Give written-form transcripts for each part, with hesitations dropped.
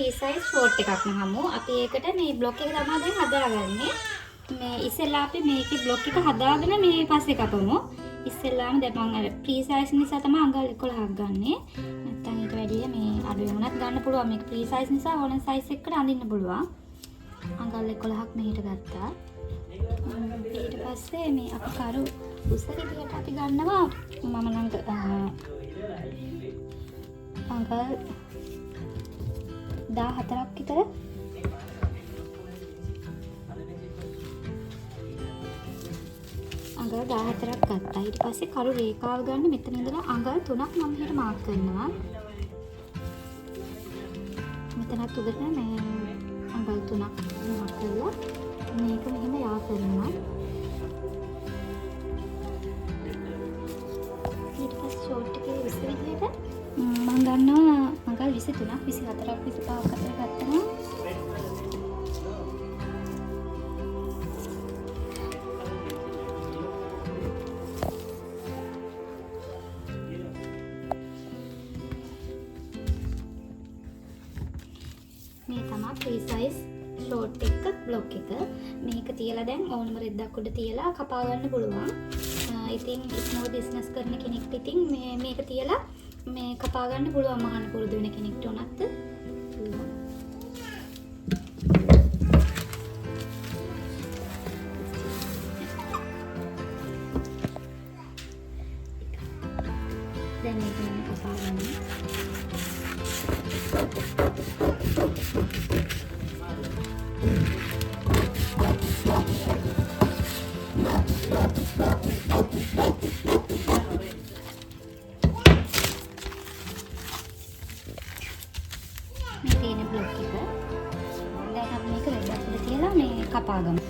free size short එකක් නහමු. අපි ඒකට මේ block එක තමයි දැන් හදාගන්නේ. මේ ඉස්සෙල්ලා අපි මේකේ block එක හදාගෙන මේ පස්සේ කපමු. ඉස්සෙල්ලාම දැන් මම අර free size නිසා තමයි අඟල් 11ක් ගන්නෙ. නැත්තම් ඊට වැඩිය මේ අඩු වෙනත් ගන්න පුළුවන්. මේක free size නිසා ඕන size එකකට අඳින්න පුළුවන්. අඟල් 11ක් මෙහෙට ගත්තා. ඊට පස්සේ මේ අපි කරු උස විදියට අපි ගන්නවා මම නම් අඟල් 14ක් විතර අඟල් 14ක් ගත්තා. ඊට පස්සේ කරු රේඛාව ගන්න මෙතන ඉඳලා අඟල් 3ක් මම මෙහෙට මාක් කරනවා. මෙතනත් උඩට මේ අඟල් 3ක් මාක් කරලා මේක මෙහෙම යා කරනවා. ඊට පස්සේ ෂෝට් එකේ උස විදියට මම ගන්නවා අඟල් 23ක් 24ක් 25ක් අතර ගත්තා. මේ තමයි free size short එක block එක. මේක තියලා දැන් ඕනම රෙද්දක් උඩ තියලා කපා ගන්න පුළුවන්. ඉතින් small business කරන කෙනෙක්ට ඉතින් මේක තියලා මේ කපා ගන්න පුළුවන් මහාන පුරුදු වෙන කෙනෙක්ට උනත් පුළුවන්. දැන් මේක මම කපා ගන්නවා. මේ තියෙන බ්ලොක් එක දැන් අපි මේක රෙද්දක් උඩ තියලා මේ කපා ගමු.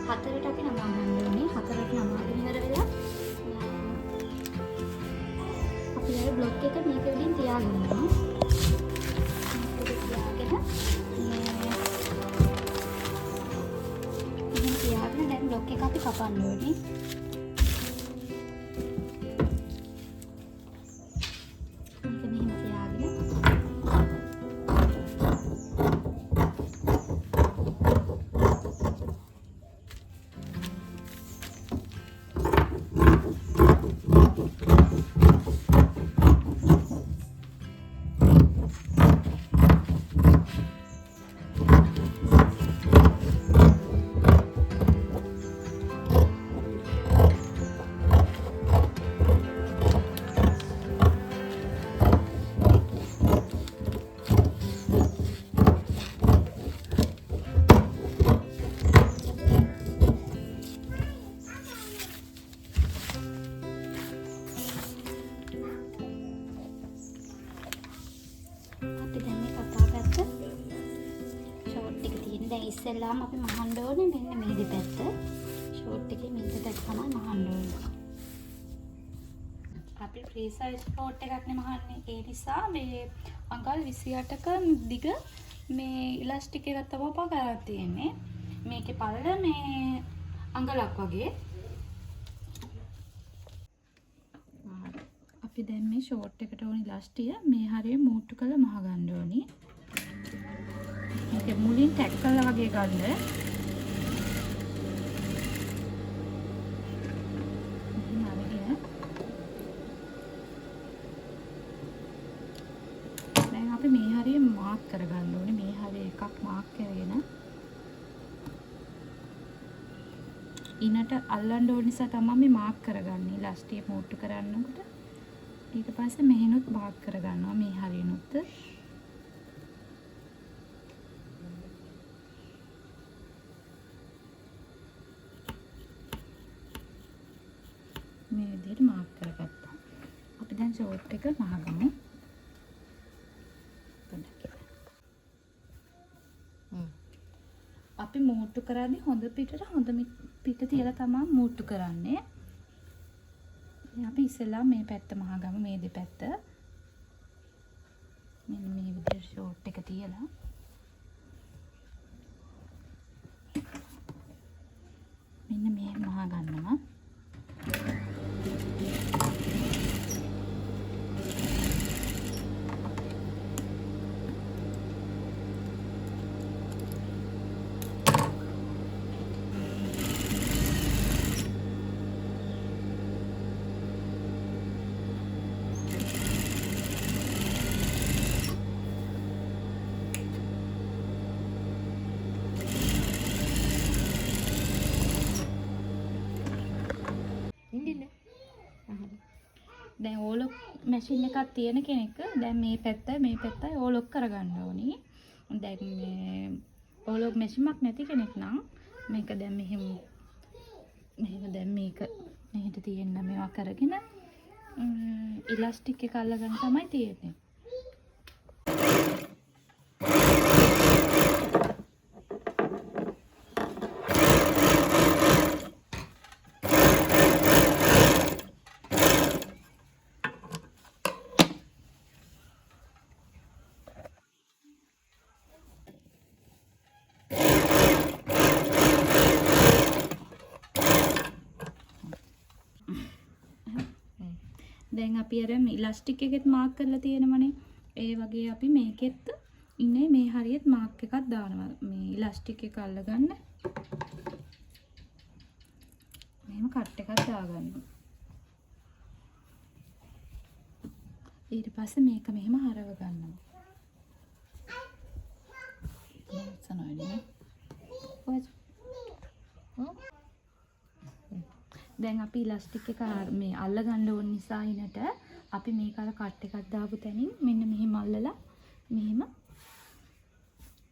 හතරට අපි නමා ගන්න ඕනේ. හතරට නමාගෙන ඉවර වෙලා අපි අර බ්ලොක් එක මේක උඩින් තියාගන්නවා. මේක තියාගෙන මේ තියාගෙන දැන් බ්ලොක් එක අපි කපන්න ඕනේ. දැන් ඉස්සෙල්ලාම අපි මහන්න ඕනේ මෙන්න මේ දෙපැත්ත. ෂෝට් එකේ මේ දෙපැත්ත තමයි මහන්න ඕනේ. අපි free size ෂෝට් එකක් නේ මහන්නේ. ඒ නිසා මේ අඟල් 28ක දිග මේ ඉලාස්ටික් එකක් තමයි පගාලා තියෙන්නේ. මේකේ පළල මේ අඟලක් වගේ. අපි දැන් මේ ෂෝට් එකට ඕනි ඉලාස්ටිය මේ හරිය මූට්ටු කරලා මහ ගන්න ඕනේ. මේක මුලින් ටැග් කරලා වගේ ගන්න. දැන් අපි මේ හරිය මාක් කරගන්න ඕනේ. මේ හරිය එකක් මාක් කරගෙන ඉනට අල්ලන්න ඕන නිසා තමයි මේ මාක් කරගන්නේ. ඉලාස්ටිය මූට්ටු කරන්නකොට ඊට පස්සේ මෙහෙනුත් මාක් කරගන්නවා මේ හරියනුත්. මේ විදිහට මාක් කරගත්තා. අපි දැන් ෂෝට් එක මහගමු. අපි මූට්ටු කරන්නේ හොඳ පිටට හොඳ පිට තියලා තමයි මූට්ටු කරන්නේ. අපි ඉස්සෙල්ලා මේ පැත්ත මහගමු මේ දෙපැත්ත. මෙන්න මේ විදිහට ෂෝට් එක තියලා මෙන්න මේ මහ ගන්නවා. මැෂින් එකක් තියෙන කෙනෙක් දැන් මේ පැත්තයි ඕලොක් කරගන්න ඕනි. දැන් මේ ඕලොක් මැෂින්ක් නැති කෙනෙක් නම් මේක දැන් මෙහෙම දැන් මේක මෙහෙට තියෙන්න මේවා කරගෙන ඉලාස්ටික් එක අල්ලගන්න තමයි තියෙන්නේ. දැන් අපි අර ඉලාස්ටික් එකෙත් මාක් කරලා තියෙනවනේ. ඒ වගේ අපි මේකෙත් ඉන්නේ මේ හරියට මාක් එකක් දානවා. මේ ඉලාස්ටික් එක අල්ලගන්න. මෙහෙම කට් එකක් දාගන්නවා. ඊට පස්සේ මේක මෙහෙම හරව ගන්නවා. දැන් අපි ඉලාස්ටික් එක මේ අල්ල ගන්න ඕන නිසා ඉනට අපි මේක අර කට් එකක් දාපු තැනින් මෙන්න මෙහෙම අල්ලලා මෙහෙම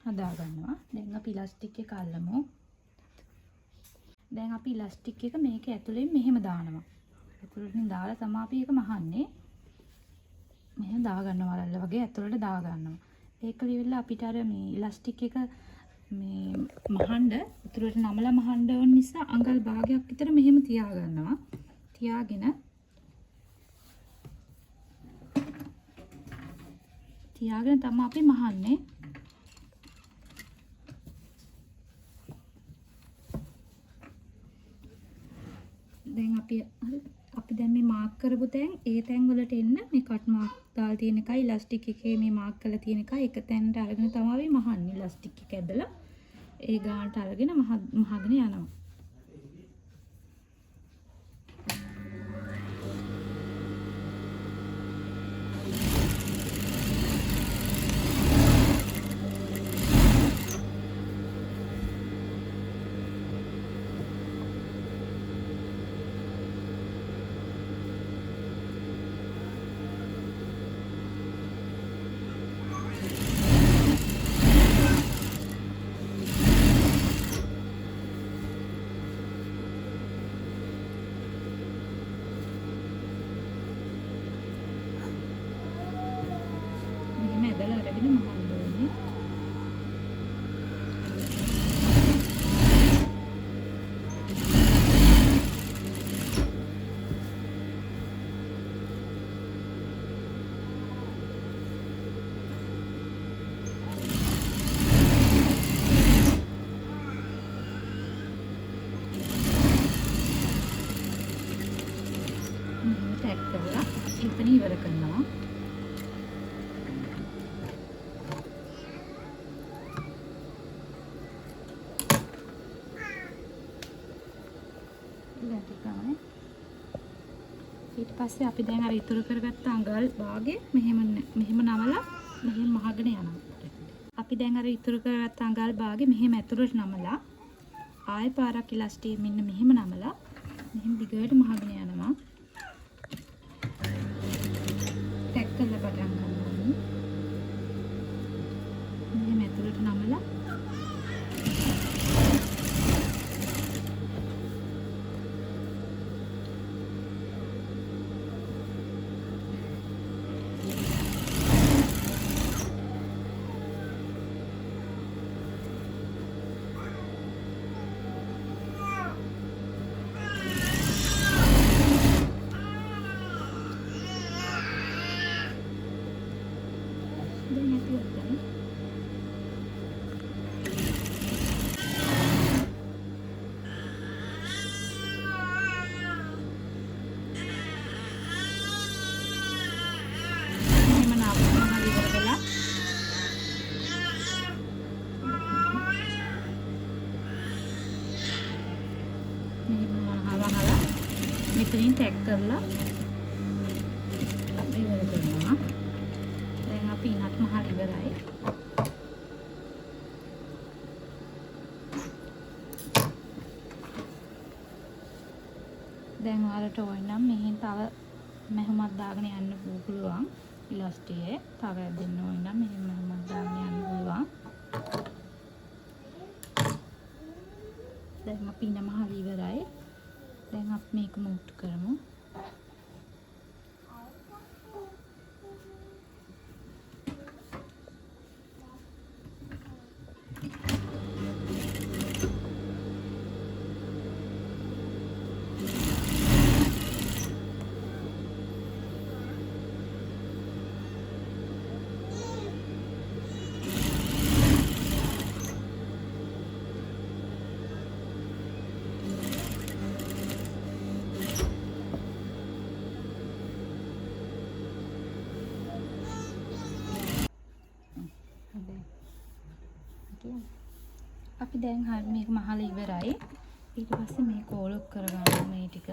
හදා ගන්නවා. දැන් අපි ඉලාස්ටික් එක අල්ලමු. දැන් අපි ඉලාස්ටික් එක මේක ඇතුලෙන් මෙහෙම දානවා. ඇතුලෙන් දාලා තමයි අපි ඒක මහන්නේ. මෙහෙම දා ගන්නවා අල්ල වගේ ඇතුලට දා ගන්නවා. ඒක ලියවිලා අපිට අර මේ ඉලාස්ටික් එක මේ මහන්න උතුරට නමලා මහන්න ඕන නිසා අඟල් භාගයක් විතර මෙහෙම තියා ගන්නවා. තියාගෙන තමයි අපි මහන්නේ. දැන් අපි දැන් මේ මාක් කරපු තැන් ඒ තැන් වලට එන්න මේ කට් මාක් දාලා තියෙන එකයි ඉලාස්ටික් එකේ මේ මාක් කරලා තියෙන එකයි එක තැනට අරගෙන තමයි මහන්නේ. ඉලාස්ටික් එක ඇදලා ඒ ගානට අරගෙන මහගෙන යනවා. එතන ඉවර කරනවා. ඊට පස්සේ අපි දැන් අර ඉතුරු කරගත්ත අඟල් භාගේ මෙහෙම නමලා මෙහෙම මහගෙන යනවා. අපි දැන් අර ඉතුරු කරගත්ත අඟල් භාගේ මෙහෙම ඇතුළට නමලා ආයෙ පාරක් ඉලාස්ටික් මෙන්න මෙහෙම නමලා මෙහෙම දිගට මහගෙන යනවා. ටැක් කරලා පටන් ගන්නවා. මෙහෙම ඇතුළට නමලා මෙතනින් ටැග් කරලා අපි ඉවර කරනවා. දැන් අපි ඉනත් මහල් ඉවරයි. දැන් ඔයාලට ඕන නම් මෙහෙන් තව මෙහෙමත් දාගෙන යන්න පුළුවන්. ඉලස්ටියේ තව දෙන්න ඕන නම් මෙහෙමත් දාගෙන යන්න පුළුවන්. දැන් අපි නමහල ඉවරයි. දැන් අපි මේක මූට් කරමු. අපි දැන් හරි මේක මහල ඉවරයි. ඊට පස්සේ මේ කෝලොක් කරගන්න මේ ටික.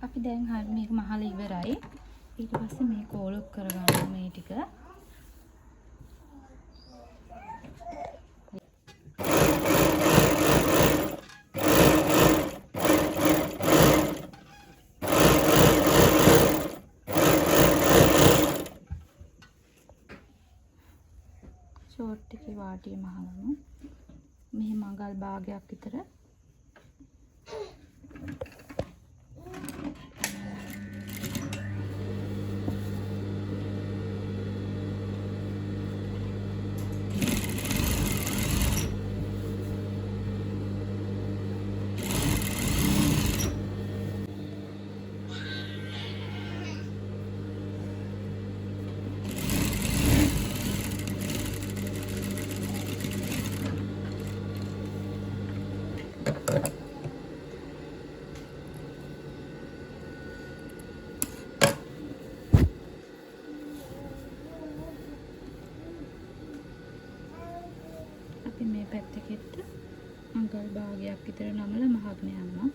අපි දැන් හරි මේක මහල ඉවරයි. ඊට පස්සේ මේ කෝලොක් කරගන්න මේ ටික. ෂෝට් එකේ වාටිය මහලමු. මෙහි මඟල් භාගයක් විතර. අපි මේ පැත්තකට අඟල් භාගයක් විතර නමලා මහගෙන යනවා.